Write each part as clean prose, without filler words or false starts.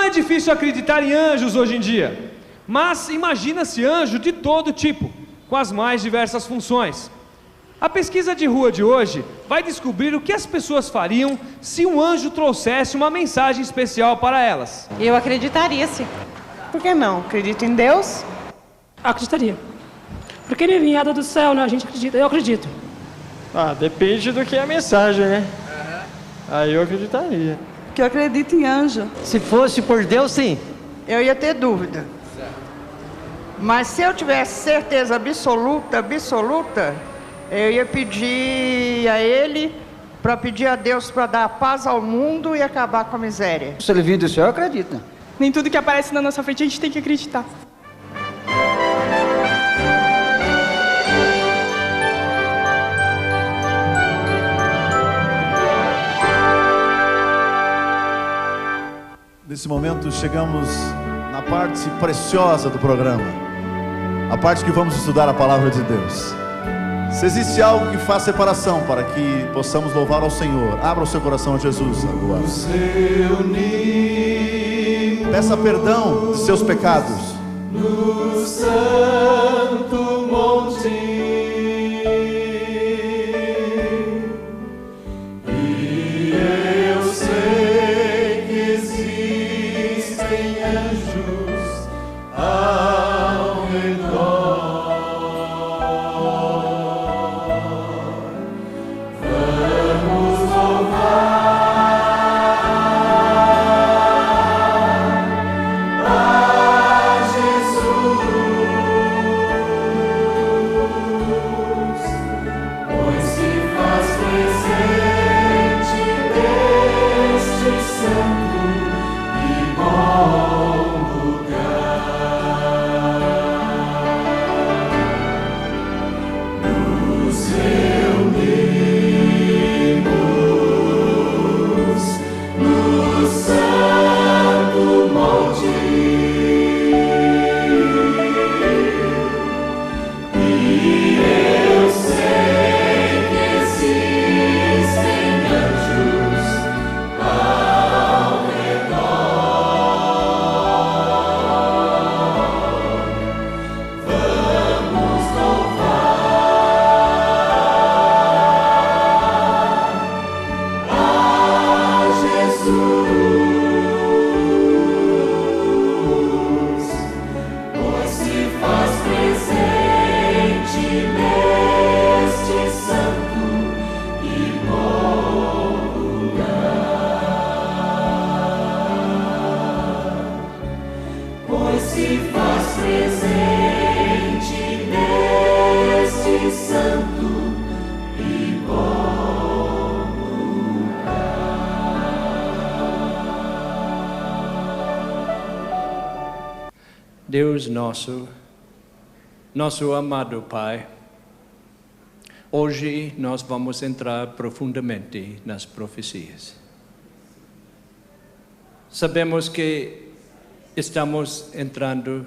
É difícil acreditar em anjos hoje em dia, mas imagina-se anjo de todo tipo, com as mais diversas funções. A pesquisa de rua de hoje vai descobrir o que as pessoas fariam se um anjo trouxesse uma mensagem especial para elas. Eu acreditaria, sim. Por que não? Acredita em Deus? Acreditaria. Porque ele é enviado do céu, né? A gente acredita, eu acredito. Depende do que é a mensagem, né? Aí eu acreditaria. Que eu acredito em anjo. Se fosse por Deus, sim. Eu ia ter dúvida. Mas se eu tivesse certeza absoluta, eu ia pedir a ele para pedir a Deus para dar paz ao mundo e acabar com a miséria. Se ele vir do céu, eu acredito. Nem tudo que aparece na nossa frente a gente tem que acreditar. Nesse momento chegamos na parte preciosa do programa, a parte que vamos estudar a palavra de Deus. Se existe algo que faz separação para que possamos louvar ao Senhor, abra o seu coração a Jesus agora. Peça perdão de seus pecados. No santo monte. Deus nosso amado Pai, hoje nós vamos entrar profundamente nas profecias. Sabemos que estamos entrando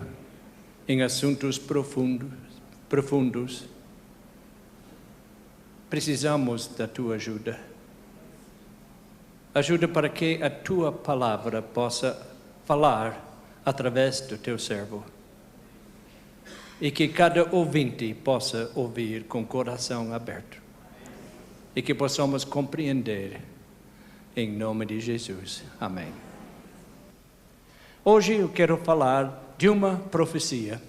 em assuntos profundos. Precisamos da tua ajuda. Ajuda para que a tua palavra possa falar através do teu servo. E que cada ouvinte possa ouvir com o coração aberto. E que possamos compreender em nome de Jesus. Amém. Hoje eu quero falar de uma profecia.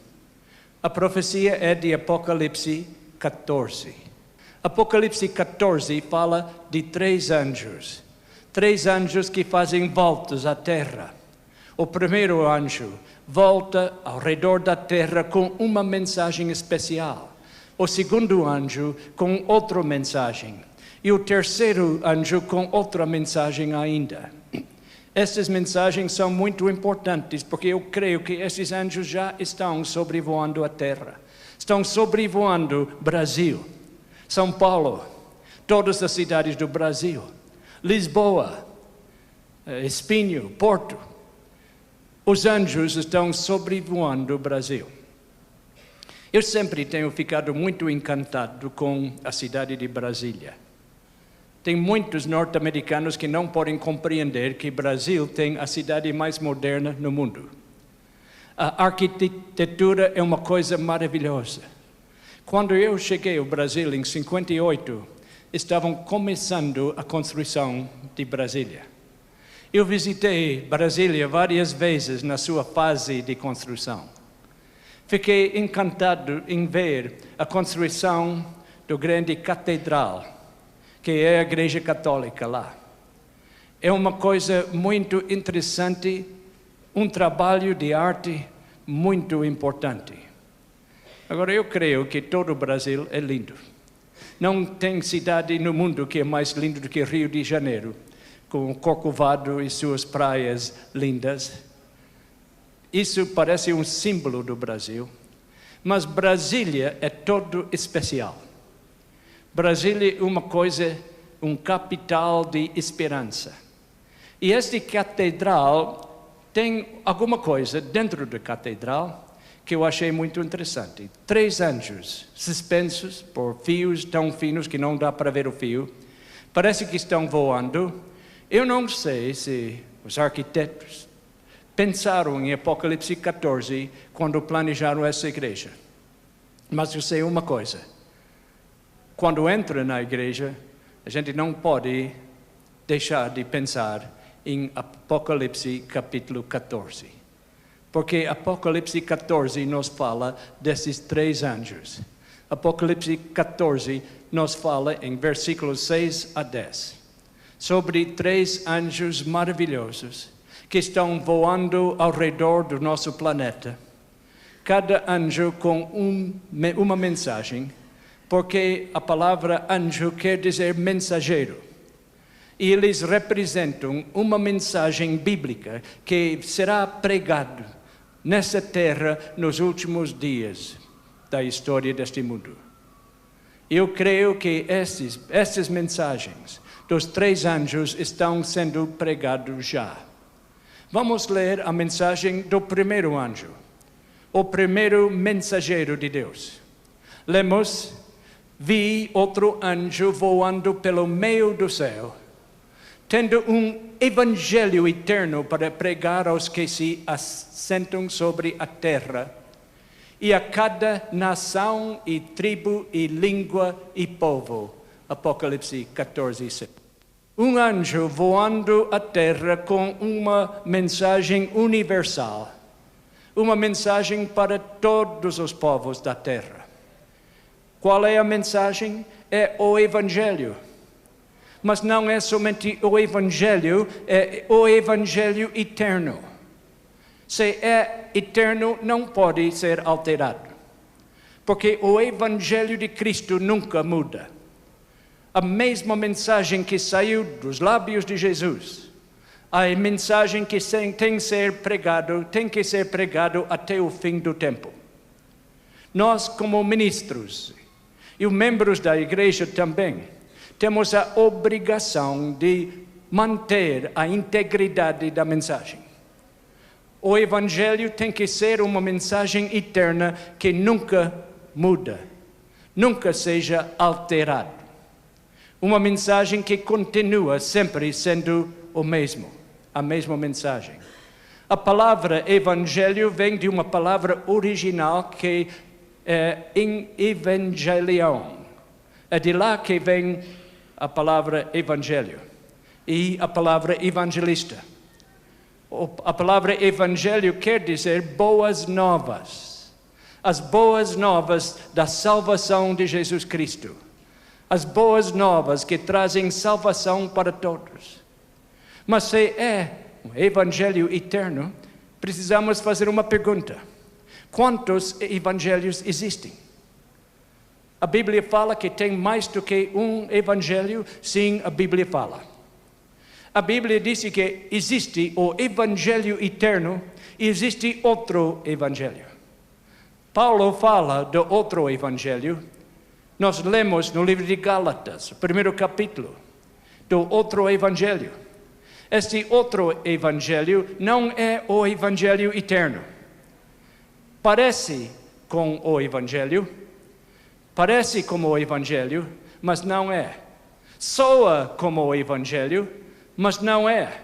A profecia é de Apocalipse 14. Apocalipse 14 fala de 3 anjos. 3 anjos que fazem voltas à terra. O primeiro anjo volta ao redor da terra com uma mensagem especial. O segundo anjo com outra mensagem. E o terceiro anjo com outra mensagem ainda. Estas mensagens são muito importantes, porque eu creio que esses anjos já estão sobrevoando a terra. Estão sobrevoando Brasil, São Paulo, todas as cidades do Brasil, Lisboa, Espinho, Porto. Os anjos estão sobrevoando o Brasil. Eu sempre tenho ficado muito encantado com a cidade de Brasília. Tem muitos norte-americanos que não podem compreender que Brasil tem a cidade mais moderna no mundo. A arquitetura é uma coisa maravilhosa. Quando eu cheguei ao Brasil em 58, estavam começando a construção de Brasília. Eu visitei Brasília várias vezes na sua fase de construção. Fiquei encantado em ver a construção do grande catedral, que é a Igreja Católica lá. É uma coisa muito interessante, um trabalho de arte muito importante. Agora, eu creio que todo o Brasil é lindo. Não tem cidade no mundo que é mais lindo do que Rio de Janeiro, com o Corcovado e suas praias lindas. Isso parece um símbolo do Brasil, mas Brasília é todo especial. Brasília é uma coisa, um capital de esperança. E esta catedral tem alguma coisa dentro da catedral que eu achei muito interessante. 3 anjos suspensos por fios tão finos que não dá para ver o fio. Parece que estão voando. Eu não sei se os arquitetos pensaram em Apocalipse 14 quando planejaram essa igreja. Mas eu sei uma coisa. Quando entra na igreja, a gente não pode deixar de pensar em Apocalipse capítulo 14. Porque Apocalipse 14 nos fala desses 3 anjos. Apocalipse 14 nos fala em versículos 6 a 10. Sobre 3 anjos maravilhosos que estão voando ao redor do nosso planeta. Cada anjo com uma mensagem, porque a palavra anjo quer dizer mensageiro. E eles representam uma mensagem bíblica que será pregada nessa terra nos últimos dias da história deste mundo. Eu creio que essas mensagens dos 3 anjos estão sendo pregados já. Vamos ler a mensagem do primeiro anjo, o primeiro mensageiro de Deus. Lemos: vi outro anjo voando pelo meio do céu, tendo um evangelho eterno para pregar aos que se assentam sobre a terra, e a cada nação e tribo e língua e povo. Apocalipse 14, 6. Um anjo voando a terra com uma mensagem universal, uma mensagem para todos os povos da terra. Qual é a mensagem? É o evangelho. Mas não é somente o evangelho, é o evangelho eterno. Se é eterno, não pode ser alterado. Porque o evangelho de Cristo nunca muda. A mesma mensagem que saiu dos lábios de Jesus, a mensagem que tem que ser pregado até o fim do tempo. Nós, como ministros e os membros da igreja também, temos a obrigação de manter a integridade da mensagem. O evangelho tem que ser uma mensagem eterna que nunca muda, nunca seja alterada. Uma mensagem que continua sempre sendo a mesma mensagem. A palavra evangelho vem de uma palavra original que é em evangelion. É de lá que vem a palavra evangelho e a palavra evangelista. A palavra evangelho quer dizer boas novas. As boas novas da salvação de Jesus Cristo. As boas novas que trazem salvação para todos. Mas se é um evangelho eterno, precisamos fazer uma pergunta. Quantos evangelhos existem? A Bíblia fala que tem mais do que um evangelho? Sim, a Bíblia fala. A Bíblia diz que existe o evangelho eterno e existe outro evangelho. Paulo fala do outro evangelho. Nós lemos no livro de Gálatas, o primeiro capítulo, do outro evangelho. Este outro evangelho não é o evangelho eterno. Parece com o evangelho, parece como o evangelho, mas não é. Soa como o evangelho, mas não é.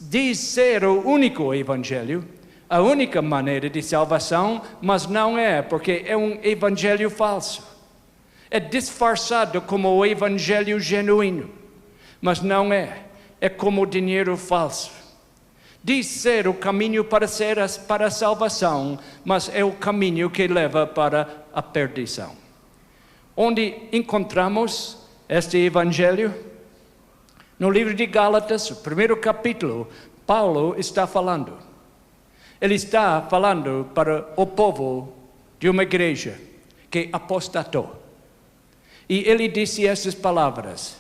Diz ser o único evangelho, a única maneira de salvação, mas não é, porque é um evangelho falso. É disfarçado como o evangelho genuíno, mas não é. É como dinheiro falso. Diz ser o caminho para a salvação, mas é o caminho que leva para a perdição. Onde encontramos este evangelho? No livro de Gálatas, o primeiro capítulo, Paulo está falando. Ele está falando para o povo de uma igreja que apostatou. E ele disse essas palavras.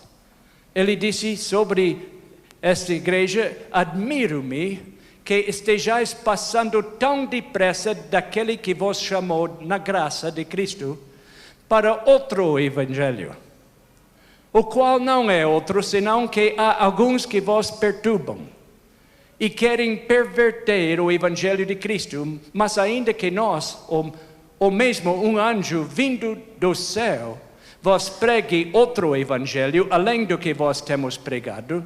Ele disse sobre esta igreja: admiro-me que estejais passando tão depressa daquele que vos chamou na graça de Cristo para outro evangelho, o qual não é outro senão que há alguns que vos perturbam e querem perverter o evangelho de Cristo, mas ainda que nós, ou mesmo um anjo vindo do céu, vos pregue outro evangelho, além do que vós temos pregado,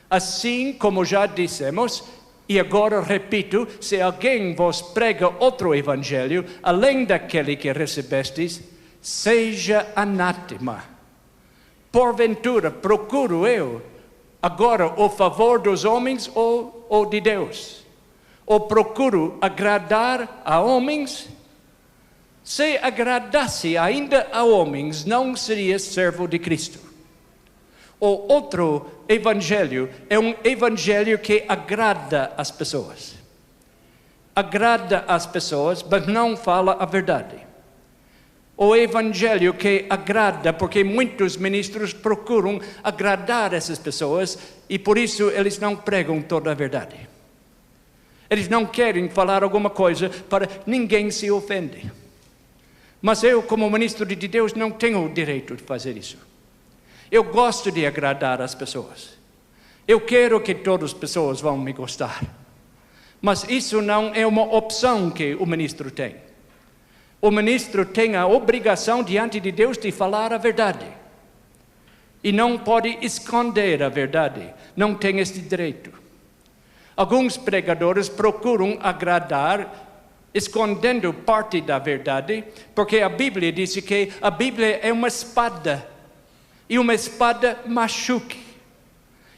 assim como já dissemos, e agora repito, se alguém vos prega outro evangelho, além daquele que recebestes, seja anátema. Porventura, procuro eu agora o favor dos homens ou de Deus? Ou procuro agradar a homens? Se agradasse ainda a homens, não seria servo de Cristo. O outro evangelho é um evangelho que agrada as pessoas. Agrada as pessoas, mas não fala a verdade. O evangelho que agrada, porque muitos ministros procuram agradar essas pessoas e por isso eles não pregam toda a verdade. Eles não querem falar alguma coisa para ninguém se ofender. Mas eu, como ministro de Deus, não tenho o direito de fazer isso. Eu gosto de agradar as pessoas. Eu quero que todas as pessoas vão me gostar. Mas isso não é uma opção que o ministro tem. O ministro tem a obrigação diante de Deus de falar a verdade. E não pode esconder a verdade. Não tem esse direito. Alguns pregadores procuram agradar escondendo parte da verdade, porque a Bíblia diz que a Bíblia é uma espada, e uma espada machuca.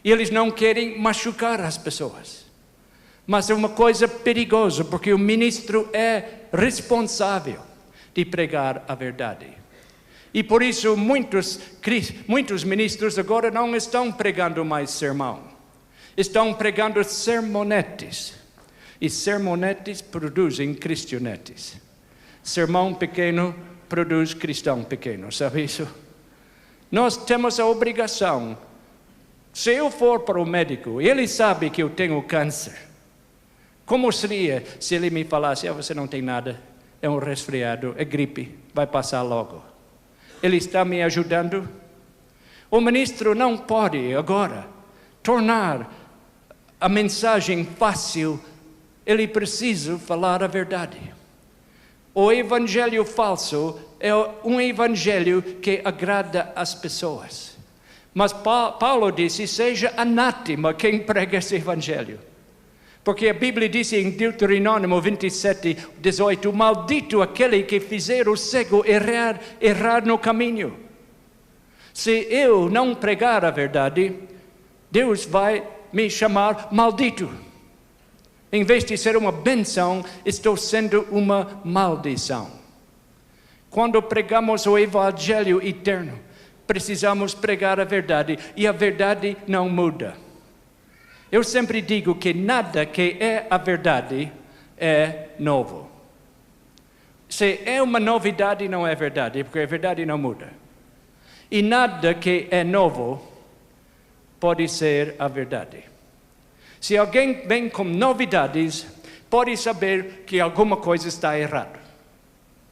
E eles não querem machucar as pessoas. Mas é uma coisa perigosa, porque o ministro é responsável de pregar a verdade. E por isso muitos ministros agora não estão pregando mais sermão. Estão pregando sermonetes. E sermonetes produzem cristianetes. Sermão pequeno produz cristão pequeno, sabe isso? Nós temos a obrigação. Se eu for para o médico e ele sabe que eu tenho câncer, como seria se ele me falasse: você não tem nada, é um resfriado, é gripe, vai passar logo. Ele está me ajudando? O ministro não pode agora tornar a mensagem fácil. Ele precisa falar a verdade. O evangelho falso é um evangelho que agrada as pessoas. Mas Paulo disse: seja anátema quem prega esse evangelho. Porque a Bíblia diz em Deuteronômio 27, 18: maldito aquele que fizer o cego errar no caminho. Se eu não pregar a verdade, Deus vai me chamar maldito. Em vez de ser uma bênção, estou sendo uma maldição. Quando pregamos o evangelho eterno, precisamos pregar a verdade, e a verdade não muda. Eu sempre digo que nada que é a verdade é novo. Se é uma novidade, não é verdade, porque a verdade não muda. E nada que é novo pode ser a verdade. Se alguém vem com novidades, pode saber que alguma coisa está errada.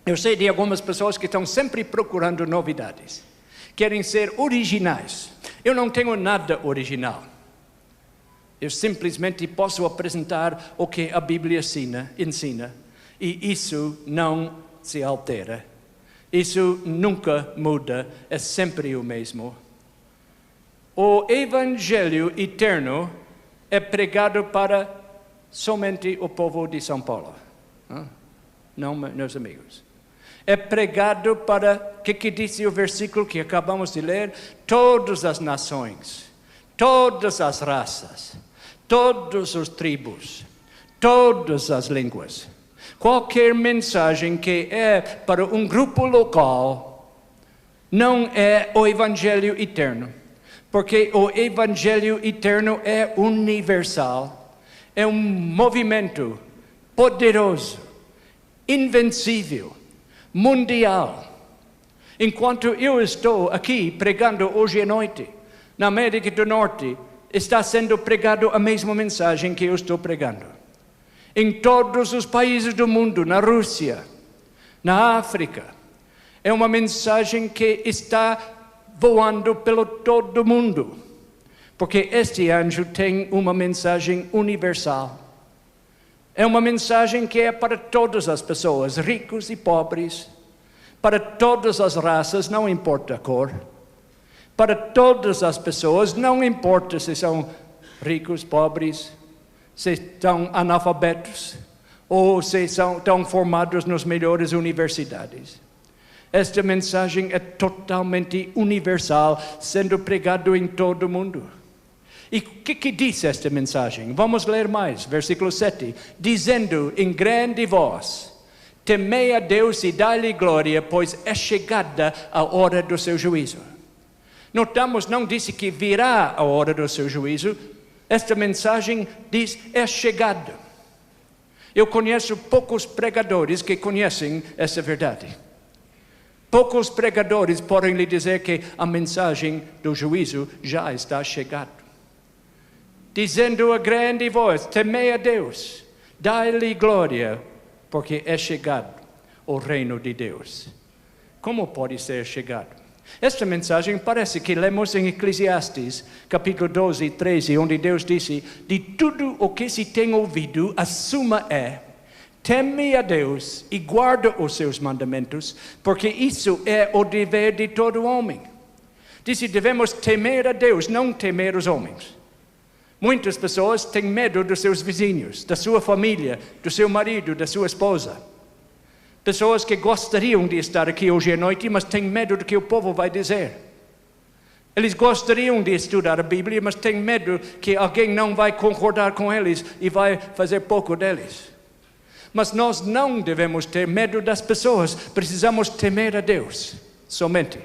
Eu sei de algumas pessoas que estão sempre procurando novidades. Querem ser originais. Eu não tenho nada original. Eu simplesmente posso apresentar o que a Bíblia ensina. E isso não se altera. Isso nunca muda. É sempre o mesmo. O Evangelho eterno é pregado para somente o povo de São Paulo. Não, meus amigos. É pregado para, o que disse o versículo que acabamos de ler? Todas as nações, todas as raças, todas as tribos, todas as línguas. Qualquer mensagem que é para um grupo local não é o Evangelho eterno. Porque o Evangelho eterno é universal. É um movimento poderoso, invencível, mundial. Enquanto eu estou aqui pregando hoje à noite, na América do Norte, está sendo pregado a mesma mensagem que eu estou pregando. Em todos os países do mundo, na Rússia, na África. É uma mensagem que está voando pelo todo mundo. Porque este anjo tem uma mensagem universal. É uma mensagem que é para todas as pessoas, ricos e pobres, para todas as raças, não importa a cor, para todas as pessoas, não importa se são ricos, pobres, se são analfabetos ou se estão formados nas melhores universidades. Esta mensagem é totalmente universal, sendo pregado em todo o mundo. E o que diz esta mensagem? Vamos ler mais, versículo 7. Dizendo em grande voz, temei a Deus e dai-lhe glória, pois é chegada a hora do seu juízo. Notamos, não disse que virá a hora do seu juízo. Esta mensagem diz, é chegada. Eu conheço poucos pregadores que conhecem essa verdade. Poucos pregadores podem lhe dizer que a mensagem do juízo já está chegada. Dizendo a grande voz, temei a Deus, dai-lhe glória, porque é chegado o reino de Deus. Como pode ser chegado? Esta mensagem parece que lemos em Eclesiastes, capítulo 12 e 13, onde Deus disse, de tudo o que se tem ouvido, a suma é, teme a Deus e guarda os seus mandamentos, porque isso é o dever de todo homem. Disse, devemos temer a Deus, não temer os homens. Muitas pessoas têm medo dos seus vizinhos, da sua família, do seu marido, da sua esposa. Pessoas que gostariam de estar aqui hoje à noite, mas têm medo do que o povo vai dizer. Eles gostariam de estudar a Bíblia, mas têm medo que alguém não vai concordar com eles e vai fazer pouco deles. Mas nós não devemos ter medo das pessoas, precisamos temer a Deus somente.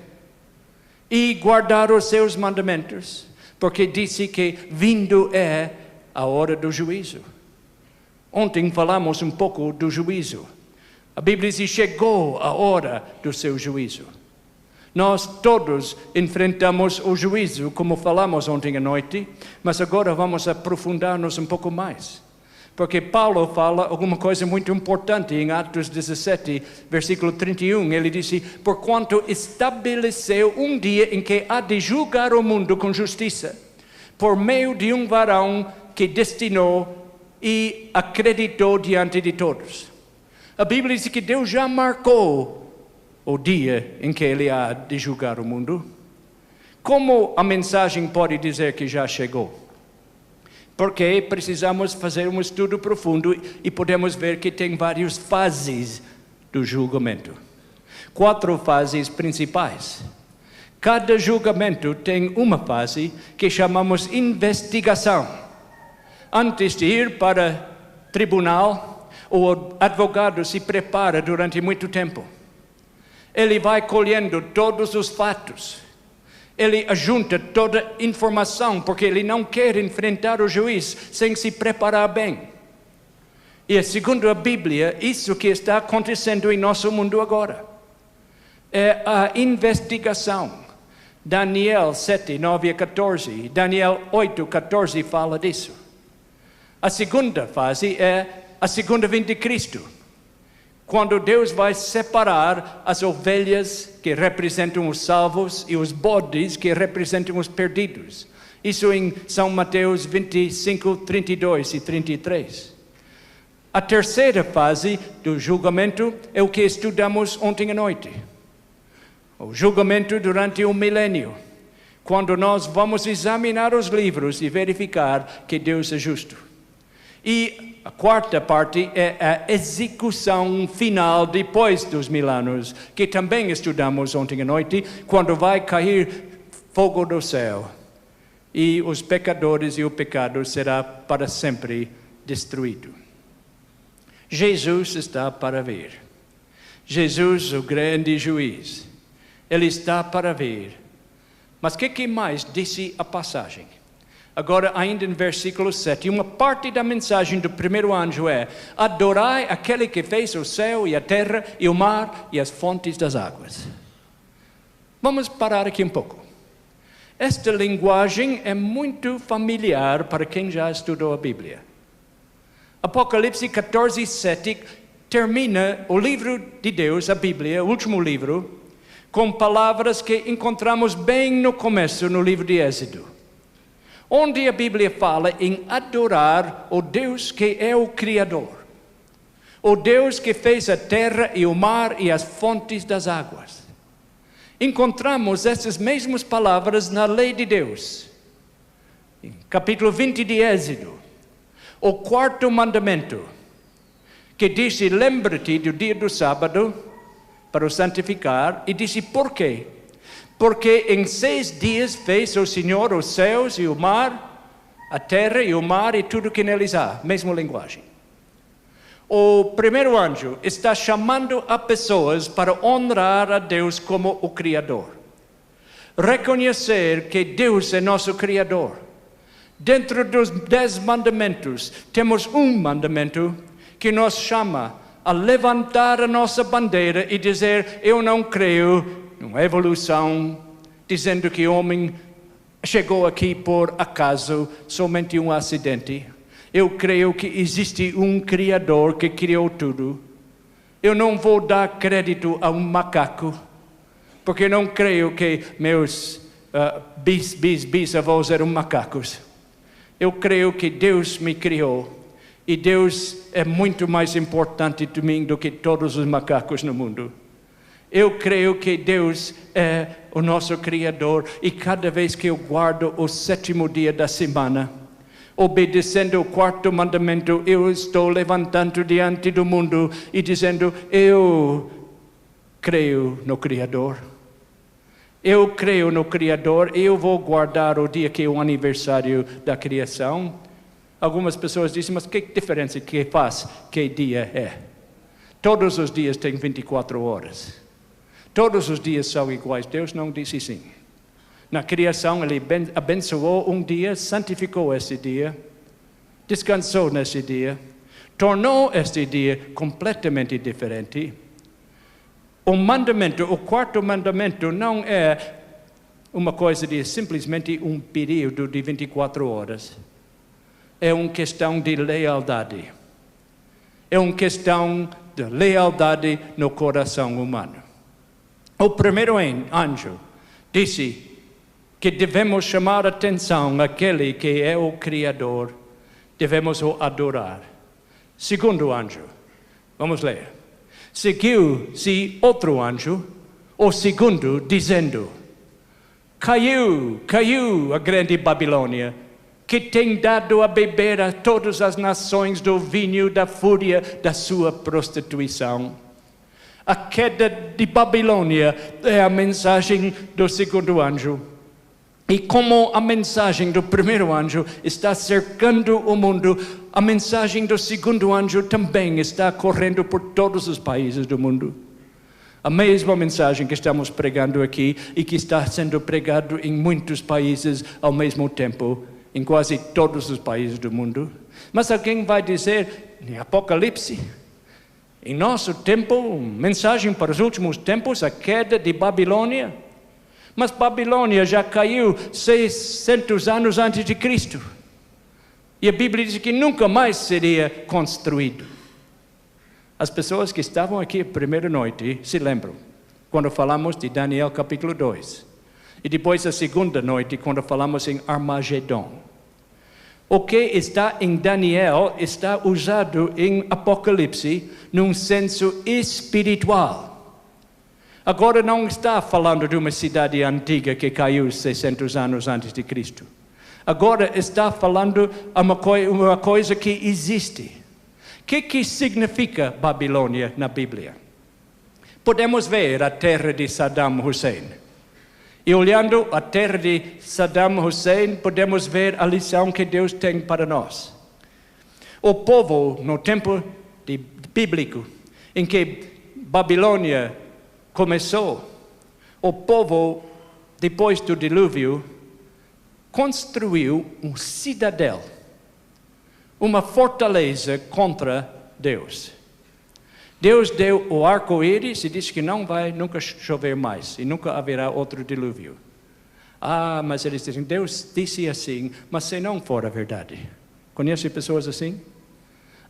E guardar os seus mandamentos. Porque disse que vindo é a hora do juízo. Ontem falamos um pouco do juízo. A Bíblia diz, chegou a hora do seu juízo. Nós todos enfrentamos o juízo, como falamos ontem à noite, mas agora vamos aprofundar-nos um pouco mais. Porque Paulo fala alguma coisa muito importante em Atos 17, versículo 31. Ele disse, porquanto estabeleceu um dia em que há de julgar o mundo com justiça, por meio de um varão que destinou e acreditou diante de todos. A Bíblia diz que Deus já marcou o dia em que Ele há de julgar o mundo. Como a mensagem pode dizer que já chegou? Porque precisamos fazer um estudo profundo e podemos ver que tem várias fases do julgamento. 4 fases principais. Cada julgamento tem uma fase que chamamos investigação. Antes de ir para tribunal, o advogado se prepara durante muito tempo. Ele vai colhendo todos os fatos. Ele ajunta toda a informação porque ele não quer enfrentar o juiz sem se preparar bem. E segundo a Bíblia, isso que está acontecendo em nosso mundo agora é a investigação. Daniel 7, 9 a 14, Daniel 8, 14 fala disso. A segunda fase é a segunda vinda de Cristo, quando Deus vai separar as ovelhas que representam os salvos e os bodes que representam os perdidos. Isso em São Mateus 25, 32 e 33. A terceira fase do julgamento é o que estudamos ontem à noite. O julgamento durante o milênio, quando nós vamos examinar os livros e verificar que Deus é justo. E a quarta parte é a execução final depois dos 1000 anos, que também estudamos ontem à noite, quando vai cair fogo do céu. E os pecadores e o pecado será para sempre destruído. Jesus está para vir. Jesus, o grande juiz. Ele está para vir. Mas o que mais disse a passagem? Agora, ainda no versículo 7, uma parte da mensagem do primeiro anjo é: adorai aquele que fez o céu e a terra e o mar e as fontes das águas. Vamos parar aqui um pouco. Esta linguagem é muito familiar para quem já estudou a Bíblia. Apocalipse 14, 7 termina o livro de Deus, a Bíblia, o último livro, com palavras que encontramos bem no começo, no livro de Êxodo, onde a Bíblia fala em adorar o Deus que é o Criador, o Deus que fez a terra e o mar e as fontes das águas. Encontramos essas mesmas palavras na lei de Deus. Em capítulo 20 de Êxodo, o quarto mandamento, que diz: lembra-te do dia do sábado para o santificar, e disse por quê? Porque em 6 dias fez o Senhor os céus e o mar, a terra e o mar e tudo que neles há. Mesma linguagem. O primeiro anjo está chamando a pessoas para honrar a Deus como o Criador. Reconhecer que Deus é nosso Criador. Dentro dos 10 mandamentos, temos um mandamento que nos chama a levantar a nossa bandeira e dizer: eu não creio numa evolução, dizendo que o homem chegou aqui por acaso, somente um acidente. Eu creio que existe um Criador que criou tudo. Eu não vou dar crédito a um macaco, porque não creio que meus bisavós eram macacos. Eu creio que Deus me criou, e Deus é muito mais importante de mim do que todos os macacos no mundo. Eu creio que Deus é o nosso Criador, e cada vez que eu guardo o 7º dia da semana, obedecendo o quarto mandamento, eu estou levantando diante do mundo e dizendo: eu creio no Criador. Eu creio no Criador, eu vou guardar o dia que é o aniversário da criação. Algumas pessoas dizem: mas que diferença que faz que dia é? Todos os dias têm 24 horas. Todos os dias são iguais. Deus não disse assim. Na criação, Ele abençoou um dia, santificou esse dia, descansou nesse dia, tornou este dia completamente diferente. O mandamento, o quarto mandamento, não é uma coisa de simplesmente um período de 24 horas. É uma questão de lealdade. É uma questão de lealdade no coração humano. O primeiro anjo disse que devemos chamar a atenção àquele que é o Criador, devemos o adorar. Segundo anjo, vamos ler. Seguiu-se outro anjo, o segundo, dizendo: caiu a grande Babilônia, que tem dado a beber a todas as nações do vinho da fúria da sua prostituição. A queda de Babilônia é a mensagem do segundo anjo. E como a mensagem do primeiro anjo está cercando o mundo, a mensagem do segundo anjo também está correndo por todos os países do mundo. A mesma mensagem que estamos pregando aqui e que está sendo pregado em muitos países ao mesmo tempo, em quase todos os países do mundo. Mas alguém vai dizer, em Apocalipse, em nosso tempo, mensagem para os últimos tempos, a queda de Babilônia. Mas Babilônia já caiu 600 anos antes de Cristo. E a Bíblia diz que nunca mais seria construído. As pessoas que estavam aqui a primeira noite se lembram, quando falamos de Daniel capítulo 2. E depois a segunda noite, quando falamos em Armagedon. O que está em Daniel está usado em Apocalipse num senso espiritual. Agora não está falando de uma cidade antiga que caiu 600 anos antes de Cristo. Agora está falando uma coisa que existe. O que significa Babilônia na Bíblia? Podemos ver a terra de Saddam Hussein. E olhando a terra de Saddam Hussein, podemos ver a lição que Deus tem para nós. O povo, no tempo bíblico, em que Babilônia começou, o povo, depois do dilúvio, construiu um cidadel, uma fortaleza contra Deus. Deus deu o arco-íris e disse que não vai nunca chover mais e nunca haverá outro dilúvio. Mas eles dizem, Deus disse assim, mas se não for a verdade. Conhece pessoas assim?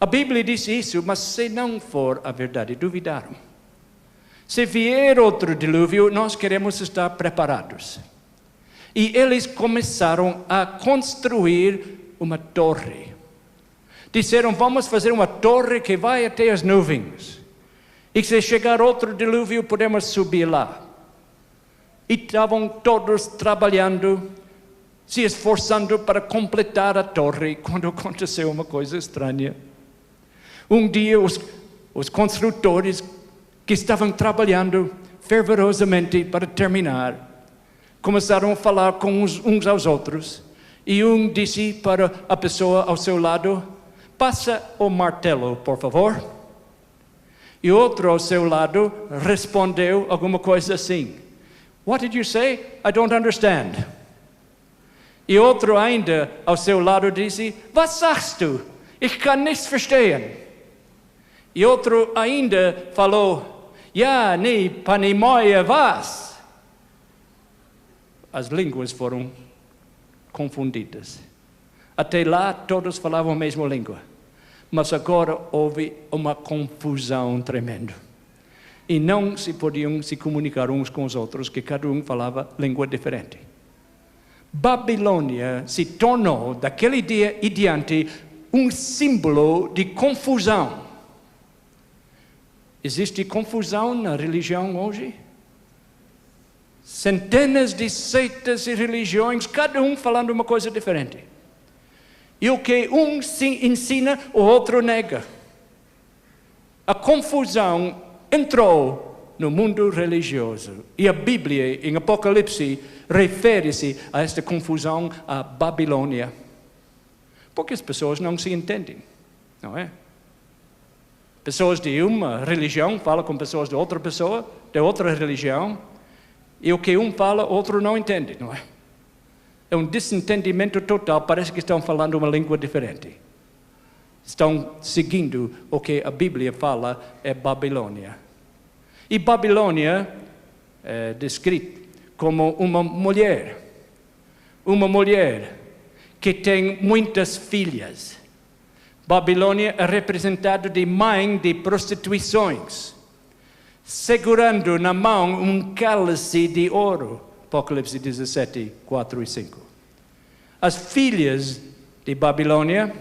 A Bíblia diz isso, mas se não for a verdade, duvidaram. Se vier outro dilúvio, nós queremos estar preparados. E eles começaram a construir uma torre. Disseram, vamos fazer uma torre que vai até as nuvens. E se chegar outro dilúvio, podemos subir lá. E estavam todos trabalhando, se esforçando para completar a torre, quando aconteceu uma coisa estranha. Um dia, os construtores que estavam trabalhando fervorosamente para terminar, começaram a falar com uns aos outros. E um disse para a pessoa ao seu lado, passa o martelo, por favor. E outro ao seu lado respondeu alguma coisa assim. What did you say? I don't understand. E outro ainda ao seu lado disse, was sagst du? Ich kann nichts verstehen. E outro ainda falou, ja, ni panimoia was. As línguas foram confundidas. Até lá todos falavam a mesma língua. Mas agora houve uma confusão tremenda. E não se podiam se comunicar uns com os outros, que cada um falava língua diferente. Babilônia se tornou, daquele dia em diante, um símbolo de confusão. Existe confusão na religião hoje? Centenas de seitas e religiões, cada um falando uma coisa diferente. E o que um ensina, o outro nega. A confusão entrou no mundo religioso. E a Bíblia, em Apocalipse, refere-se a esta confusão, a Babilônia. Porque as pessoas não se entendem, não é? Pessoas de uma religião falam com pessoas de outra pessoa, de outra religião, e o que um fala, outro não entende, não é? É um desentendimento total, parece que estão falando uma língua diferente. Estão seguindo o que a Bíblia fala é Babilônia. E Babilônia é descrita como uma mulher que tem muitas filhas. Babilônia é representada de mãe de prostituições, segurando na mão um cálice de ouro. Apocalipse 17, 4 e 5. As filhas de Babilônia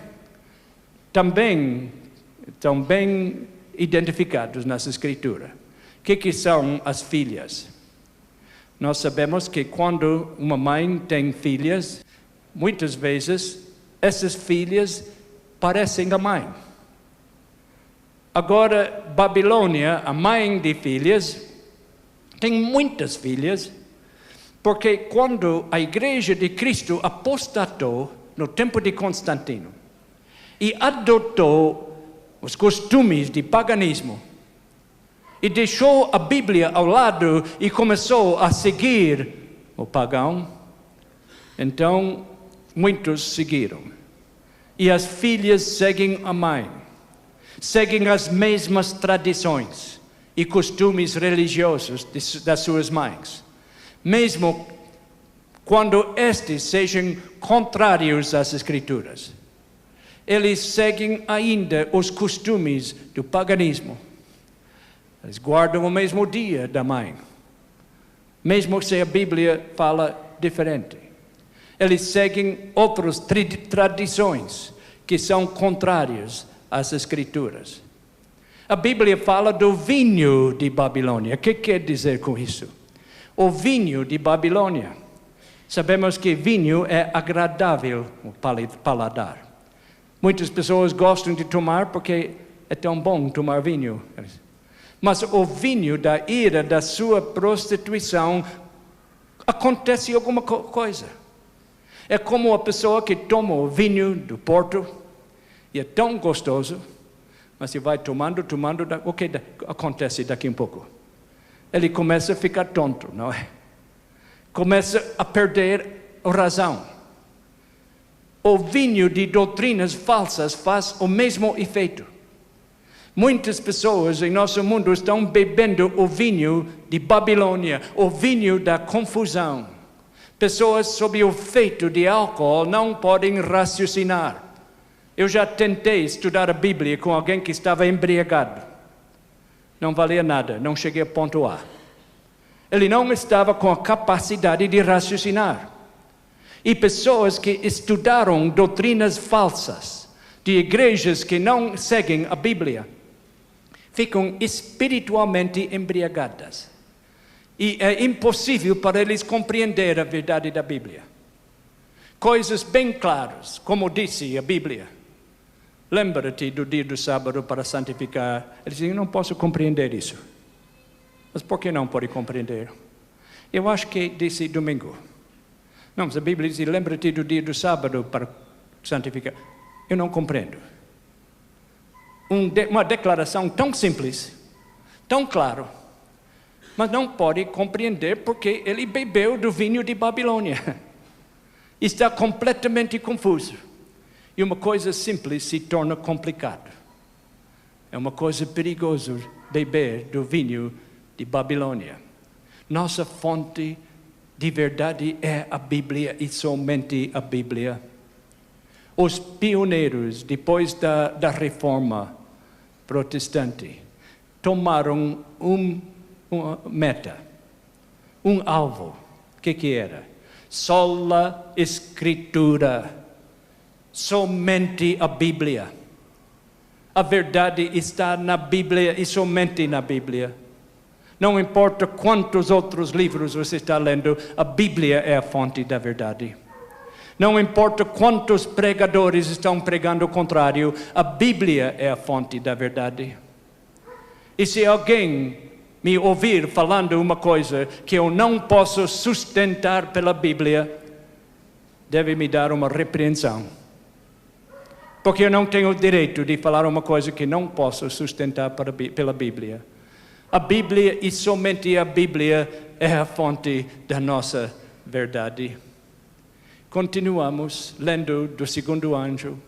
também estão bem identificadas nessa escritura. O que são as filhas? Nós sabemos que quando uma mãe tem filhas, muitas vezes essas filhas parecem a mãe. Agora, Babilônia, a mãe de filhas, tem muitas filhas, porque quando a igreja de Cristo apostatou no tempo de Constantino e adotou os costumes de paganismo e deixou a Bíblia ao lado e começou a seguir o pagão, então muitos seguiram. E as filhas seguem a mãe, seguem as mesmas tradições e costumes religiosos das suas mães, mesmo quando estes sejam contrários às Escrituras. Eles seguem ainda os costumes do paganismo. Eles guardam o mesmo dia da mãe, mesmo se a Bíblia fala diferente. Eles seguem outras tradições que são contrárias às Escrituras. A Bíblia fala do vinho de Babilônia. O que quer dizer com isso? O vinho de Babilônia. Sabemos que vinho é agradável ao paladar. Muitas pessoas gostam de tomar porque é tão bom tomar vinho. Mas o vinho da ira da sua prostituição, acontece alguma coisa. É como a pessoa que toma o vinho do Porto e é tão gostoso, mas se vai tomando, o que acontece daqui a pouco? Ele começa a ficar tonto, não é? Começa a perder a razão. O vinho de doutrinas falsas faz o mesmo efeito. Muitas pessoas em nosso mundo estão bebendo o vinho de Babilônia, o vinho da confusão. Pessoas sob o efeito de álcool não podem raciocinar. Eu já tentei estudar a Bíblia com alguém que estava embriagado. Não valia nada, não cheguei a ponto A. Ele não estava com a capacidade de raciocinar. E pessoas que estudaram doutrinas falsas, de igrejas que não seguem a Bíblia, ficam espiritualmente embriagadas. E é impossível para eles compreender a verdade da Bíblia. Coisas bem claras, como disse a Bíblia. Lembra-te do dia do sábado para santificar. Eles dizem, eu não posso compreender isso. Mas por que não pode compreender? Eu acho que disse domingo. Não, mas a Bíblia diz, lembra-te do dia do sábado para santificar. Eu não compreendo. Uma declaração tão simples, tão claro, mas não pode compreender porque ele bebeu do vinho de Babilônia. Está completamente confuso. E uma coisa simples se torna complicado. É uma coisa perigosa beber do vinho de Babilônia. Nossa fonte de verdade é a Bíblia e somente a Bíblia. Os pioneiros, depois da Reforma Protestante, tomaram uma meta, um alvo. O que era? Sola Escritura, somente a Bíblia. A verdade está na Bíblia e somente na Bíblia. Não importa quantos outros livros você está lendo, a Bíblia é a fonte da verdade. Não importa quantos pregadores estão pregando o contrário, a Bíblia é a fonte da verdade. E se alguém me ouvir falando uma coisa que eu não posso sustentar pela Bíblia, deve me dar uma repreensão. Porque eu não tenho o direito de falar uma coisa que não posso sustentar pela Bíblia. A Bíblia e somente a Bíblia é a fonte da nossa verdade. Continuamos lendo do segundo anjo,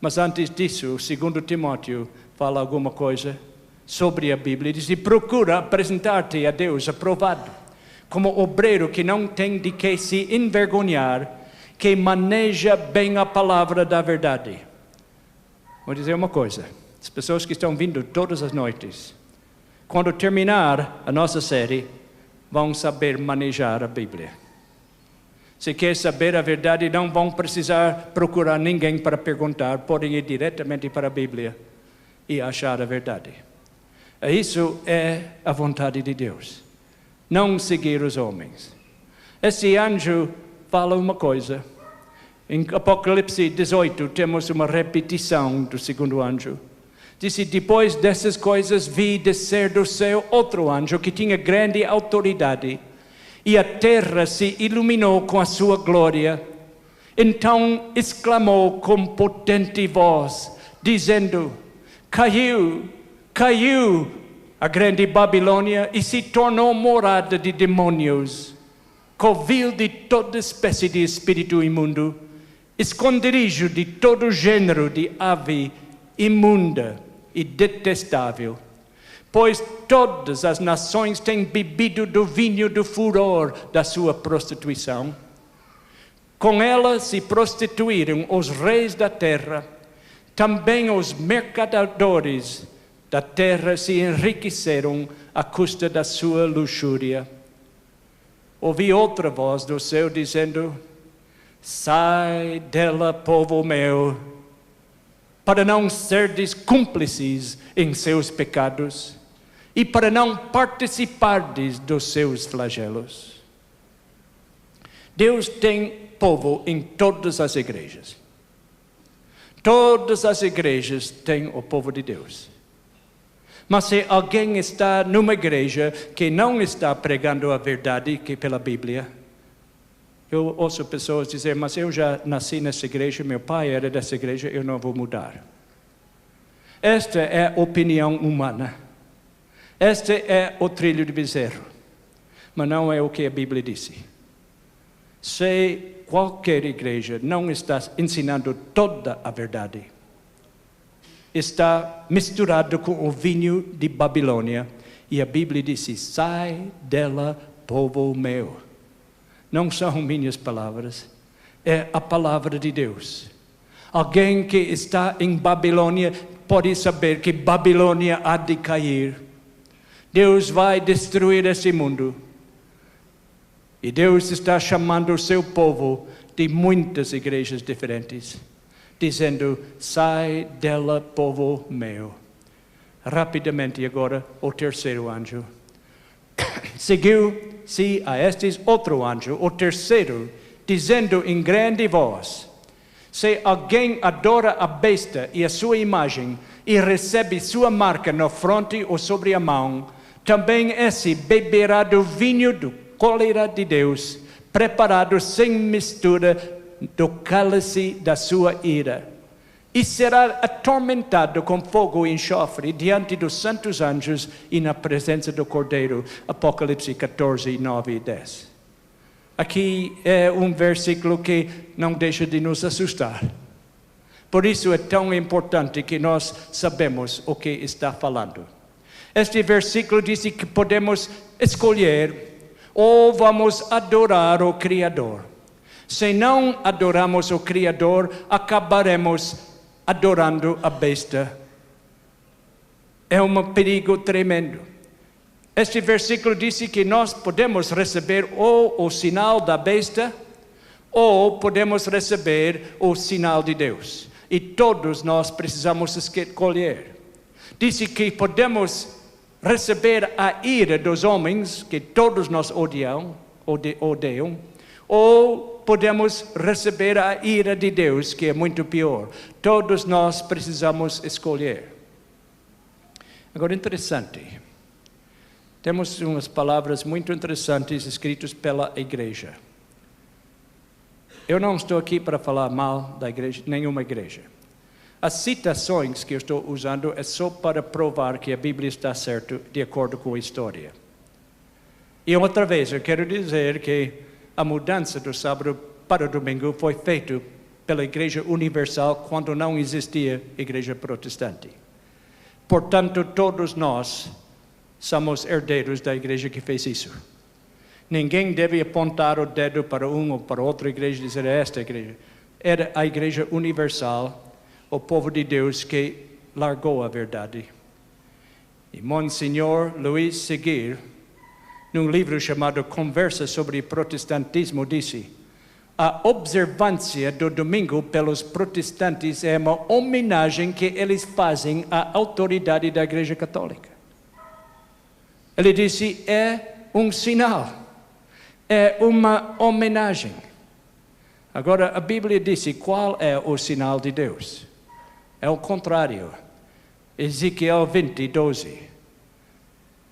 mas antes disso, o segundo Timóteo fala alguma coisa sobre a Bíblia. Diz, e procura apresentar-te a Deus aprovado, como obreiro que não tem de que se envergonhar, que maneja bem a palavra da verdade. Vou dizer uma coisa, as pessoas que estão vindo todas as noites, quando terminar a nossa série, vão saber manejar a Bíblia. Se quer saber a verdade, não vão precisar procurar ninguém para perguntar, podem ir diretamente para a Bíblia e achar a verdade. Isso é a vontade de Deus, não seguir os homens. Esse anjo fala uma coisa. Em Apocalipse 18 temos uma repetição do segundo anjo. Disse, depois dessas coisas vi descer do céu outro anjo que tinha grande autoridade, e a terra se iluminou com a sua glória. Então exclamou com potente voz, dizendo, caiu a grande Babilônia, e se tornou morada de demônios, covil de toda espécie de espírito imundo, esconderijo de todo gênero de ave imunda e detestável. Pois todas as nações têm bebido do vinho do furor da sua prostituição. Com ela se prostituíram os reis da terra, também os mercadores da terra se enriqueceram à custa da sua luxúria. Ouvi outra voz do céu dizendo: sai dela, povo meu, para não serdes cúmplices em seus pecados e para não participardes dos seus flagelos. Deus tem povo em todas as igrejas. Todas as igrejas têm o povo de Deus. Mas se alguém está numa igreja que não está pregando a verdade que é pela Bíblia, eu ouço pessoas dizer: mas eu já nasci nessa igreja, meu pai era dessa igreja, eu não vou mudar. Esta é a opinião humana. Este é o trilho de bezerro. Mas não é o que a Bíblia disse. Se qualquer igreja não está ensinando toda a verdade, está misturado com o vinho de Babilônia, e a Bíblia disse: sai dela, povo meu. Não são minhas palavras, é a palavra de Deus. Alguém que está em Babilônia pode saber que Babilônia há de cair. Deus vai destruir esse mundo. E Deus está chamando o seu povo de muitas igrejas diferentes, dizendo: sai dela, povo meu. Rapidamente agora, o terceiro anjo seguiu-se a este outro anjo, o terceiro, dizendo em grande voz: se alguém adora a besta e a sua imagem, e recebe sua marca na fronte ou sobre a mão, também esse beberá do vinho do cólera de Deus, preparado sem mistura do cálice da sua ira, e será atormentado com fogo e enxofre diante dos santos anjos e na presença do Cordeiro. Apocalipse 14, 9 e 10. Aqui é um versículo que não deixa de nos assustar. Por isso é tão importante que nós sabemos o que está falando. Este versículo diz que podemos escolher: ou vamos adorar o Criador. Se não adoramos o Criador, acabaremos adorando a besta. É um perigo tremendo. Este versículo diz que nós podemos receber ou o sinal da besta, ou podemos receber o sinal de Deus. E todos nós precisamos escolher. Diz que podemos receber a ira dos homens, que todos nós odeiam, ou podemos receber a ira de Deus, que é muito pior. Todos nós precisamos escolher. Agora, interessante. Temos umas palavras muito interessantes escritas pela igreja. Eu não estou aqui para falar mal da igreja, nenhuma igreja. As citações que eu estou usando é só para provar que a Bíblia está certa de acordo com a história. E outra vez, eu quero dizer que a mudança do sábado para o domingo foi feita pela Igreja Universal quando não existia Igreja Protestante. Portanto, todos nós somos herdeiros da igreja que fez isso. Ninguém deve apontar o dedo para uma ou para outra igreja e dizer: esta igreja. Era a Igreja Universal, o povo de Deus que largou a verdade. E Monsenhor Luiz Seguir, num livro chamado Conversas sobre Protestantismo, disse: a observância do domingo pelos protestantes é uma homenagem que eles fazem à autoridade da Igreja Católica. Ele disse: é um sinal, é uma homenagem. Agora, a Bíblia disse qual é o sinal de Deus. É o contrário. Ezequiel 20, 12.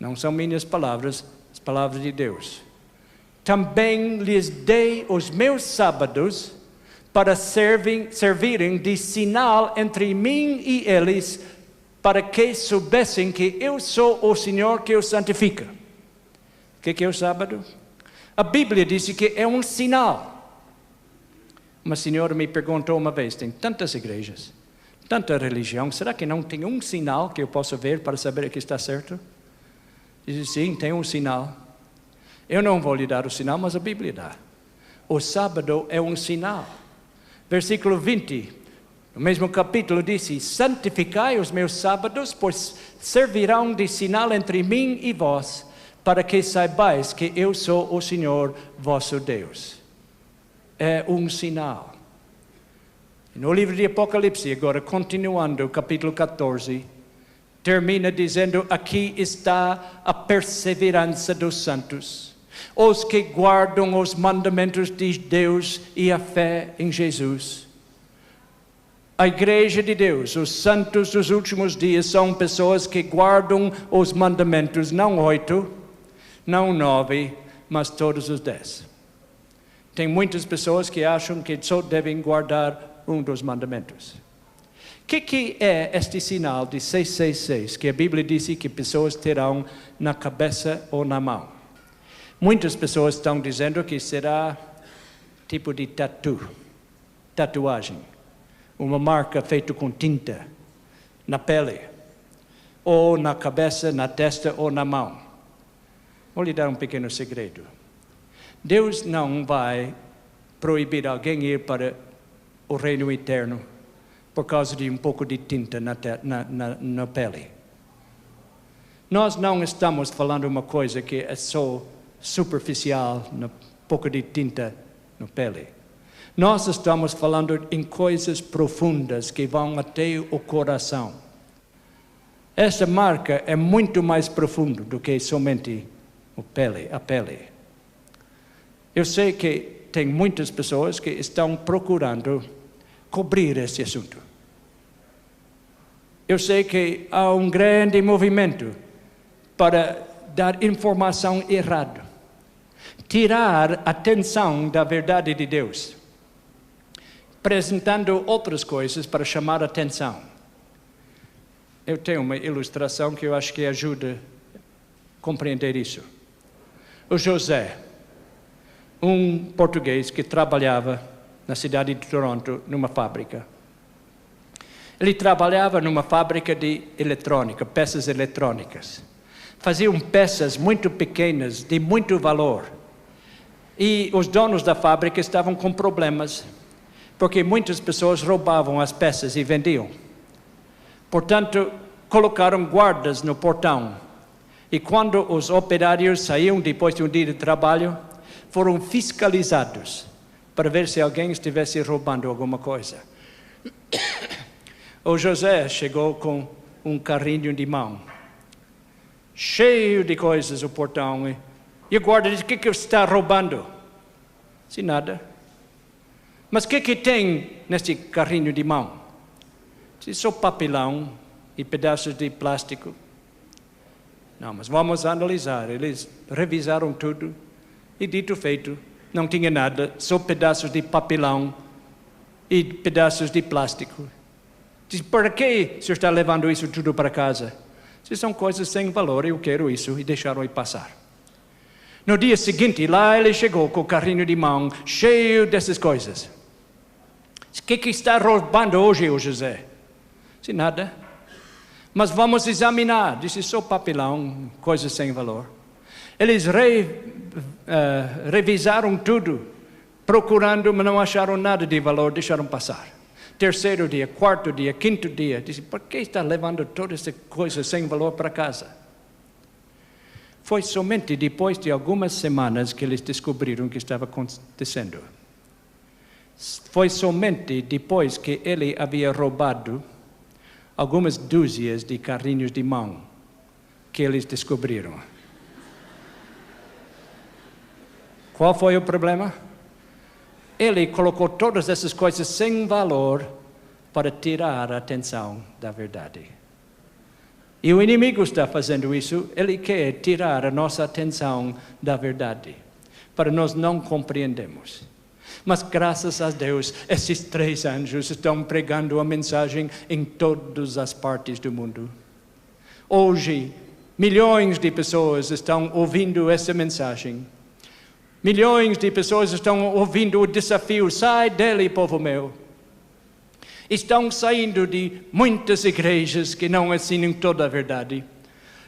Não são minhas palavras, as palavras de Deus. Também lhes dei os meus sábados para servirem de sinal entre mim e eles, para que soubessem que eu sou o Senhor que os santifica. O que é o sábado? A Bíblia diz que é um sinal. Uma senhora me perguntou uma vez, tem tantas igrejas, tanta religião, será que não tem um sinal que eu possa ver para saber que está certo? Diz, sim, tem um sinal. Eu não vou lhe dar o sinal, mas a Bíblia dá. O sábado é um sinal. Versículo 20, no mesmo capítulo disse, santificai os meus sábados, pois servirão de sinal entre mim e vós, para que saibais que eu sou o Senhor vosso Deus. É um sinal. No livro de Apocalipse, agora continuando, o capítulo 14, termina dizendo, aqui está a perseverança dos santos, os que guardam os mandamentos de Deus e a fé em Jesus. A igreja de Deus, os santos dos últimos dias, são pessoas que guardam os mandamentos, não 8, não 9, mas todos os 10. Tem muitas pessoas que acham que só devem guardar um dos mandamentos. O que é este sinal de 666, que a Bíblia diz que pessoas terão na cabeça ou na mão? Muitas pessoas estão dizendo que será tipo de tatuagem, uma marca feita com tinta na pele, ou na cabeça, na testa ou na mão. Vou lhe dar um pequeno segredo. Deus não vai proibir alguém ir para o reino eterno por causa de um pouco de tinta na pele. Nós não estamos falando uma coisa que é só superficial, um pouco de tinta na pele. Nós estamos falando em coisas profundas que vão até o coração. Essa marca é muito mais profunda do que somente a pele. Eu sei que tem muitas pessoas que estão procurando cobrir esse assunto. Eu sei que há um grande movimento para dar informação errada, tirar a atenção da verdade de Deus, apresentando outras coisas para chamar a atenção. Eu tenho uma ilustração que eu acho que ajuda a compreender isso. O José, um português que trabalhava na cidade de Toronto, numa fábrica. Ele trabalhava numa fábrica de eletrônica, peças eletrônicas. Faziam peças muito pequenas, de muito valor. E os donos da fábrica estavam com problemas, porque muitas pessoas roubavam as peças e vendiam. Portanto, colocaram guardas no portão. E quando os operários saíam depois de um dia de trabalho, foram fiscalizados para ver se alguém estivesse roubando alguma coisa. O José chegou com um carrinho de mão, cheio de coisas no portão. E o guarda disse, o que você está roubando? Disse, nada. Mas o que tem neste carrinho de mão? Disse, só papelão e pedaços de plástico. Não, mas vamos analisar. Eles revisaram tudo e dito feito, não tinha nada, só pedaços de papelão e pedaços de plástico. Diz, por que o senhor está levando isso tudo para casa? Diz, são coisas sem valor, eu quero isso, e deixaram ele passar. No dia seguinte, lá ele chegou com o carrinho de mão, cheio dessas coisas. Diz, o que está roubando hoje, o José? Diz, nada. Mas vamos examinar. Disse, só papelão, coisas sem valor. Eles revisaram tudo, procurando, mas não acharam nada de valor, deixaram passar. Terceiro dia, quarto dia, quinto dia, disse, por que está levando toda essa coisa sem valor para casa? Foi somente depois de algumas semanas que eles descobriram o que estava acontecendo. Foi somente depois que ele havia roubado algumas dúzias de carrinhos de mão que eles descobriram. Qual foi o problema? Ele colocou todas essas coisas sem valor para tirar a atenção da verdade. E o inimigo está fazendo isso, ele quer tirar a nossa atenção da verdade, para nós não compreendermos. Mas graças a Deus, esses 3 anjos estão pregando a mensagem em todas as partes do mundo. Hoje, milhões de pessoas estão ouvindo essa mensagem. Milhões de pessoas estão ouvindo o desafio, sai dele, povo meu. Estão saindo de muitas igrejas que não ensinam toda a verdade.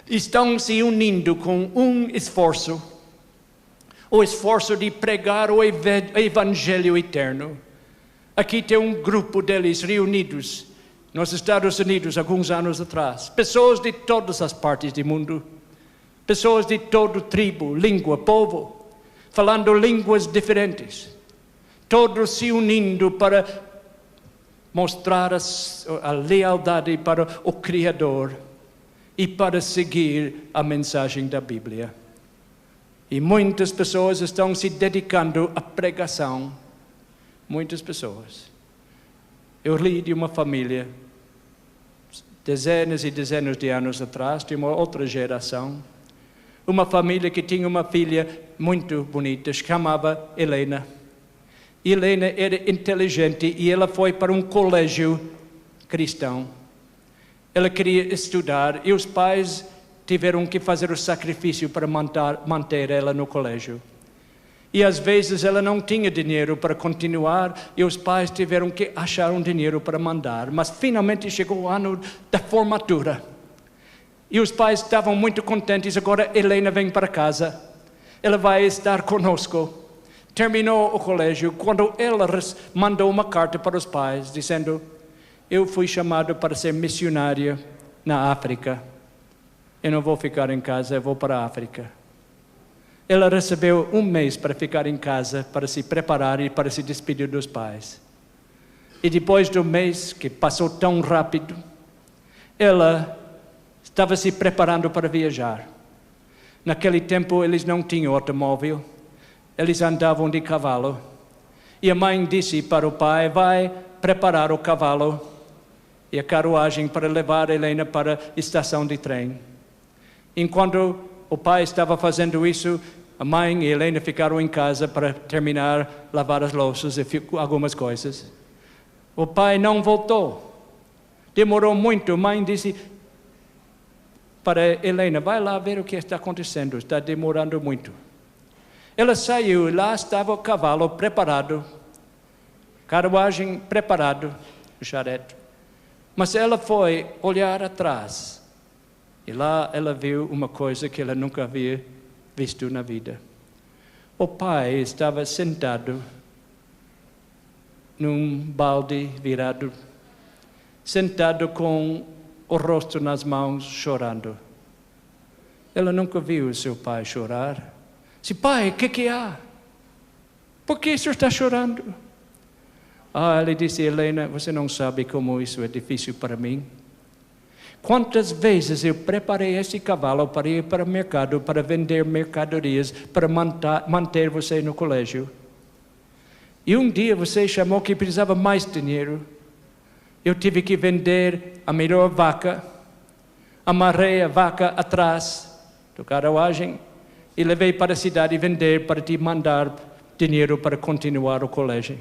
Estão se unindo com um esforço, o esforço de pregar o evangelho eterno. Aqui tem um grupo deles reunidos nos Estados Unidos alguns anos atrás. Pessoas de todas as partes do mundo. Pessoas de todo tribo, língua, povo, falando línguas diferentes. Todos se unindo para mostrar a lealdade para o Criador e para seguir a mensagem da Bíblia. E muitas pessoas estão se dedicando à pregação. Muitas pessoas. Eu li de uma família, dezenas e dezenas de anos atrás, de uma outra geração. Uma família que tinha uma filha muito bonita, chamava Helena. Helena era inteligente e ela foi para um colégio cristão. Ela queria estudar e os pais tiveram que fazer o sacrifício para manter ela no colégio. E às vezes ela não tinha dinheiro para continuar e os pais tiveram que achar um dinheiro para mandar. Mas finalmente chegou o ano da formatura. E os pais estavam muito contentes, agora Helena vem para casa. Ela vai estar conosco. Terminou o colégio, quando ela mandou uma carta para os pais, dizendo: eu fui chamado para ser missionária na África. Eu não vou ficar em casa, eu vou para a África. Ela recebeu 1 mês para ficar em casa, para se preparar e para se despedir dos pais. E depois do mês, que passou tão rápido, ela estava se preparando para viajar. Naquele tempo eles não tinham automóvel, eles andavam de cavalo. E a mãe disse para o pai: vai preparar o cavalo e a carruagem para levar Helena para a estação de trem. Enquanto o pai estava fazendo isso, a mãe e Helena ficaram em casa para terminar, lavar as louças e algumas coisas. O pai não voltou. Demorou muito. A mãe disse para Helena: vai lá ver o que está acontecendo, está demorando muito. Ela saiu e lá estava o cavalo preparado, carruagem preparado, o charrete. Mas ela foi olhar atrás e lá ela viu uma coisa que ela nunca havia visto na vida. O pai estava sentado num balde virado, sentado com o rosto nas mãos, chorando. Ela nunca viu seu pai chorar. Disse: pai, o que há? Por que o senhor está chorando? Ele disse: Helena, você não sabe como isso é difícil para mim. Quantas vezes eu preparei esse cavalo para ir para o mercado, para vender mercadorias, para manter você no colégio. E um dia você chamou que precisava mais dinheiro. Eu tive que vender a melhor vaca, amarrei a vaca atrás da carruagem e levei para a cidade vender para te mandar dinheiro para continuar o colégio.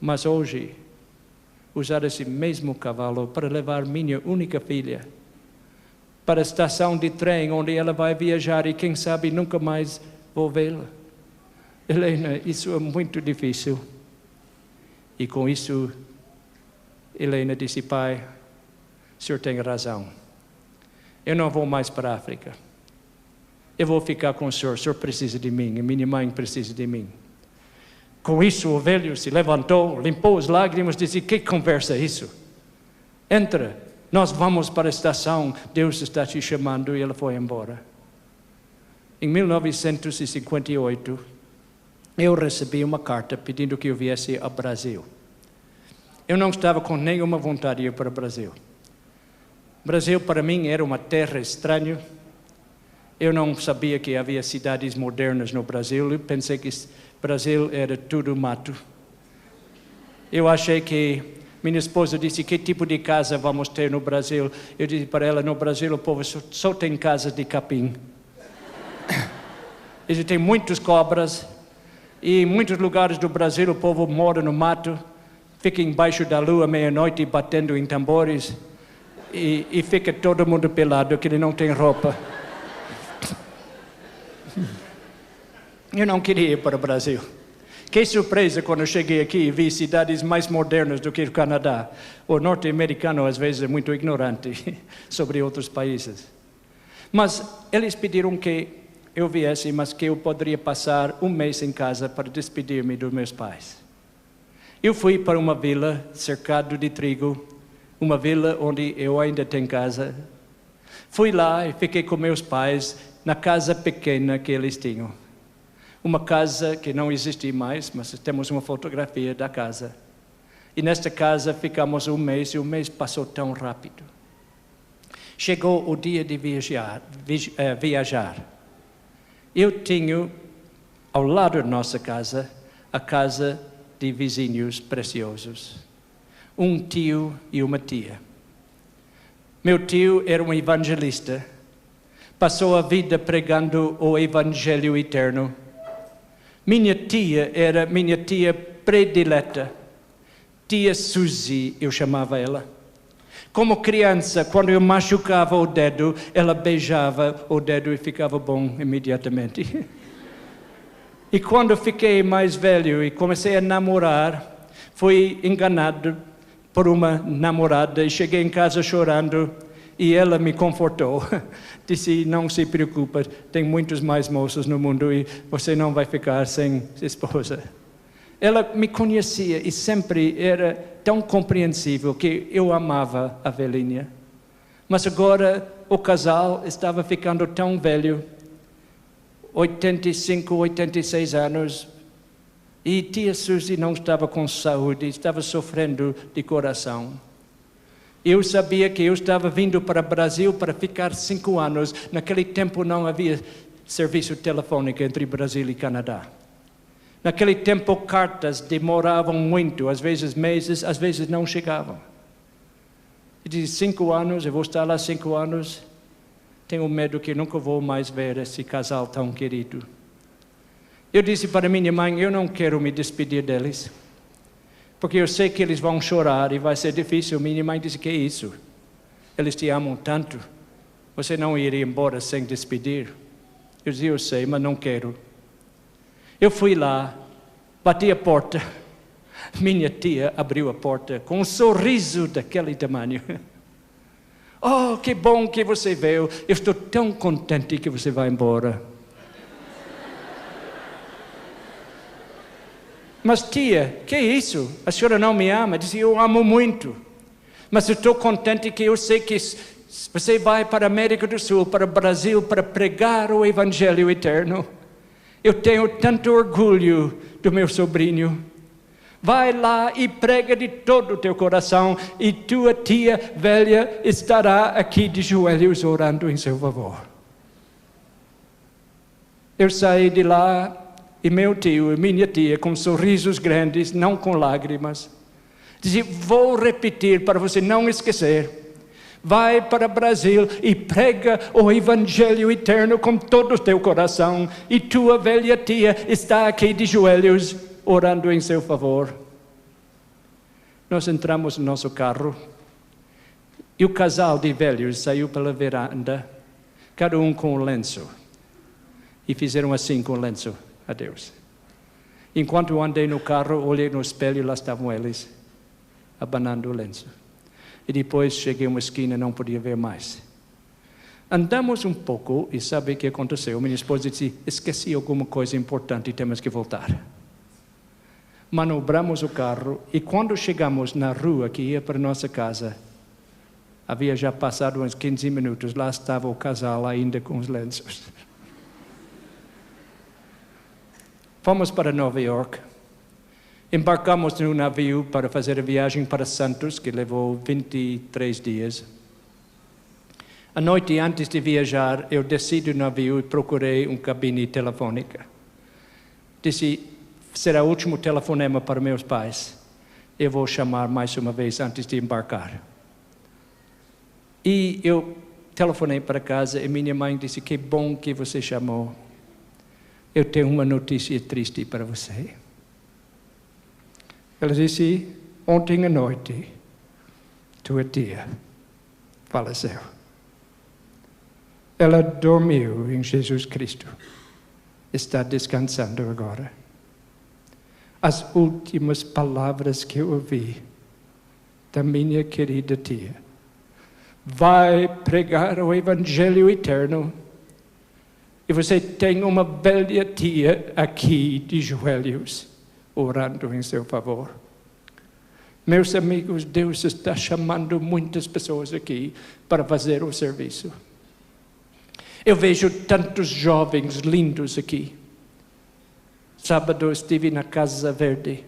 Mas hoje, usar esse mesmo cavalo para levar minha única filha para a estação de trem onde ela vai viajar e quem sabe nunca mais vou vê-la. Helena, isso é muito difícil. E com isso, Helena disse: pai, o senhor tem razão. Eu não vou mais para a África. Eu vou ficar com o senhor precisa de mim e minha mãe precisa de mim. Com isso o velho se levantou, limpou as lágrimas e disse: que conversa é isso? Entra, nós vamos para a estação, Deus está te chamando. E ela foi embora. Em 1958, eu recebi uma carta pedindo que eu viesse ao Brasil. Eu não estava com nenhuma vontade de ir para o Brasil. O Brasil para mim era uma terra estranha. Eu não sabia que havia cidades modernas no Brasil. Eu pensei que o Brasil era tudo mato. Eu achei que... Minha esposa disse: que tipo de casa vamos ter no Brasil? Eu disse para ela: no Brasil o povo só tem casas de capim. Tem muitas cobras, E em muitos lugares do Brasil o povo mora no mato, fica embaixo da lua meia-noite batendo em tambores e fica todo mundo pelado, que ele não tem roupa. Eu não queria ir para o Brasil. Que surpresa quando eu cheguei aqui e vi cidades mais modernas do que o Canadá. O norte-americano às vezes é muito ignorante sobre outros países. Mas eles pediram que eu viesse, mas que eu poderia passar um mês em casa para despedir-me dos meus pais. Eu fui para uma vila cercado de trigo, uma vila onde eu ainda tenho casa. Fui lá e fiquei com meus pais na casa pequena que eles tinham. Uma casa que não existe mais, mas temos uma fotografia da casa. E nesta casa ficamos um mês, e o mês passou tão rápido. Chegou o dia de viajar. Eu tinha, ao lado da nossa casa, a casa de vizinhos preciosos. Um tio e uma tia. Meu tio era um evangelista. Passou a vida pregando o evangelho eterno. Minha tia era minha tia predileta. Tia Suzy, eu chamava ela. Como criança, quando eu machucava o dedo, ela beijava o dedo e ficava bom imediatamente. E quando fiquei mais velho e comecei a namorar, fui enganado por uma namorada e cheguei em casa chorando e ela me confortou. Disse, não se preocupe, tem muitos mais moços no mundo e você não vai ficar sem esposa. Ela me conhecia e sempre era tão compreensível que eu amava a velhinha. Mas agora o casal estava ficando tão velho, 85, 86 anos, e tia Suzy não estava com saúde, estava sofrendo de coração. Eu sabia que eu estava vindo para o Brasil para ficar 5 anos. Naquele tempo não havia serviço telefônico entre Brasil e Canadá. Naquele tempo cartas demoravam muito, às vezes meses, às vezes não chegavam. Eu disse, 5 anos, eu vou estar lá 5 anos. Tenho medo que nunca vou mais ver esse casal tão querido. Eu disse para minha mãe, eu não quero me despedir deles. Porque eu sei que eles vão chorar e vai ser difícil. Minha mãe disse, que é isso? Eles te amam tanto. Você não iria embora sem despedir? Eu disse, eu sei, mas não quero. Eu fui lá, bati a porta. Minha tia abriu a porta com um sorriso daquele tamanho. Oh, que bom que você veio. Eu estou tão contente que você vai embora. Mas tia, que é isso? A senhora não me ama? Disse, eu amo muito. Mas eu estou contente que eu sei que você vai para a América do Sul, para o Brasil, para pregar o Evangelho eterno. Eu tenho tanto orgulho do meu sobrinho. Vai lá e prega de todo o teu coração e tua tia velha estará aqui de joelhos orando em seu favor. Eu saí de lá e meu tio e minha tia com sorrisos grandes, não com lágrimas, dizia, vou repetir para você não esquecer. Vai para o Brasil e prega o Evangelho eterno com todo o teu coração e tua velha tia está aqui de joelhos orando em seu favor. Nós entramos no nosso carro e o casal de velhos saiu pela varanda, cada um com um lenço, e fizeram assim com o lenço, adeus. Enquanto eu andei no carro, olhei no espelho e lá estavam eles, abanando o lenço. E depois cheguei a uma esquina e não podia ver mais. Andamos um pouco e sabe o que aconteceu? Minha esposa disse, esqueci alguma coisa importante e temos que voltar. Manobramos o carro e quando chegamos na rua que ia para a nossa casa, havia já passado uns 15 minutos, lá estava o casal ainda com os lenços. Fomos para Nova York, embarcamos no navio para fazer a viagem para Santos, que levou 23 dias. A noite antes de viajar, eu desci do navio e procurei uma cabine telefônica. Disse, será o último telefonema para meus pais. Eu vou chamar mais uma vez antes de embarcar. E eu telefonei para casa e minha mãe disse, que bom que você chamou. eu tenho uma notícia triste para você. Ela disse, ontem à noite, tua tia faleceu. Ela dormiu em Jesus Cristo. Está descansando agora. As últimas palavras que eu ouvi da minha querida tia: vai pregar o Evangelho eterno. E você tem uma velha tia aqui de joelhos, orando em seu favor. Meus amigos, Deus está chamando muitas pessoas aqui para fazer o serviço. Eu vejo tantos jovens lindos aqui. Sábado estive na Casa Verde.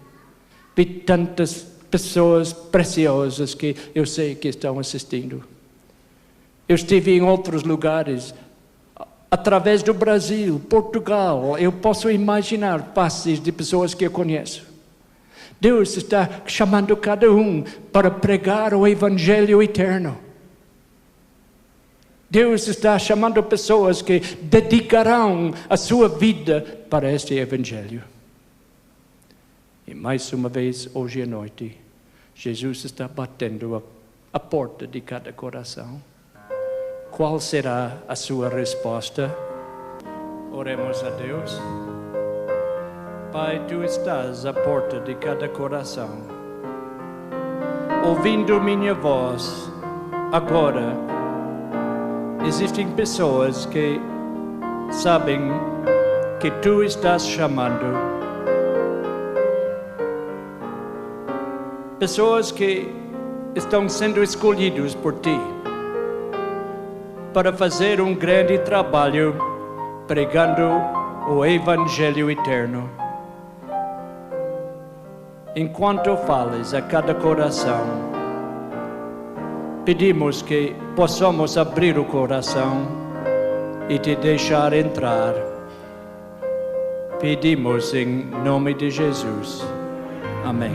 Vi tantas pessoas preciosas que eu sei que estão assistindo. Eu estive em outros lugares, através do Brasil, Portugal. Eu posso imaginar faces de pessoas que eu conheço. Deus está chamando cada um para pregar o Evangelho eterno. Deus está chamando pessoas que dedicarão a sua vida para este Evangelho. E mais uma vez, hoje à noite, Jesus está batendo a porta de cada coração. Qual será a sua resposta? Oremos a Deus. Pai, Tu estás à porta de cada coração. Ouvindo minha voz, agora, existem pessoas que sabem que Tu estás chamando. Pessoas que estão sendo escolhidos por Ti para fazer um grande trabalho pregando o Evangelho eterno. Enquanto falas a cada coração, pedimos que possamos abrir o coração e Te deixar entrar. Pedimos em nome de Jesus. Amém.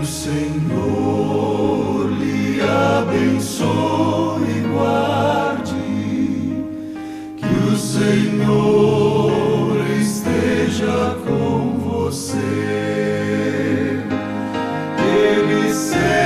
O Senhor lhe abençoe e guarde, que o Senhor esteja com você, Ele sempre